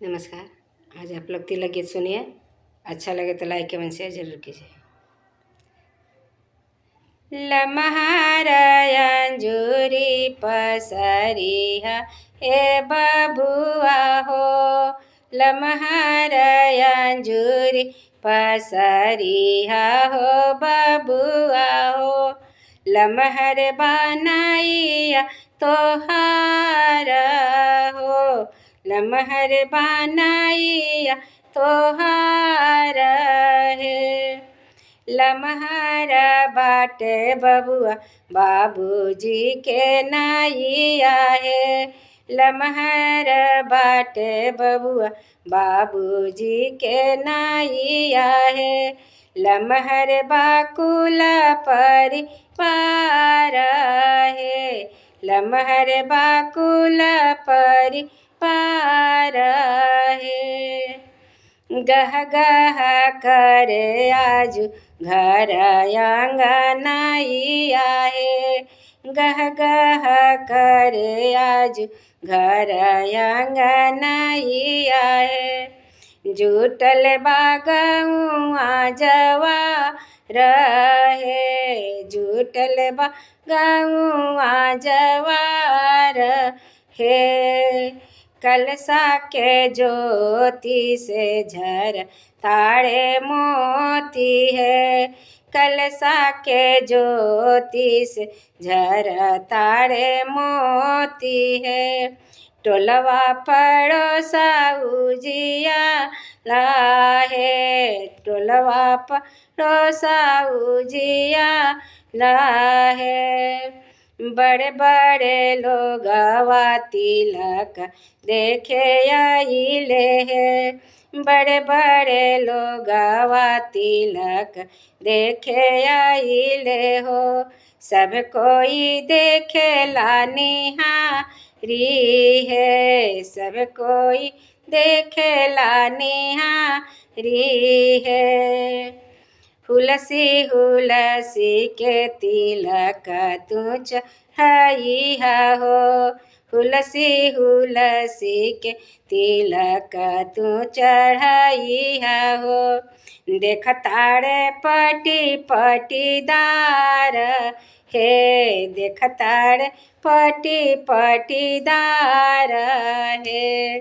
नमस्कार। आज आप लोग तिलक गीत सुनिए। अच्छा लगे तो लाइक कमेंट शेयर जरूर कीजिए। लमहर अंजूरी पसरिहा हे बबुआ हो, लमहर अंजूरी पसरिहा हो बबुआ हो, लमहर बनाइया तोहार हो, लमहर बनाइया तोहार है। लमहर बाटे बबुआ बाबूजी के नैया है, लमहर बाटे बबुआ बाबूजी के नैया है, लमहर बाकुल परिवार है, लमहर बाकुल परिवार है। गह गह करे आजू घर आंगनैया है, गह गह करे आजू घर आंगनैया है, जुटल बागुआ जवार है, जुटल बागुआ जवार है। कलसा के ज्योति से झर ताड़े मोती है, कलसा के ज्योति से झर ताड़े मोती है, टोलवा पड़ोसा उजिया लाहे, टोलवा पड़ोसा उजिया लाहे। बड़े बड़े लोगवा तिलक देखे आइले है, बड़े बड़े लोगवा तिलक देखे आइले हो, सब कोई देखे ला निहारी है, सब कोई देखे ला निहारी है। हुलसी हुलसी के तिलक तू चढ़ाइहा हो, हुलसी हुलसी के तिलक तू चढ़ाइहा हो, देख ताड़े पटी पटीदार हे, देख ताड़े पटी पटीदार हे।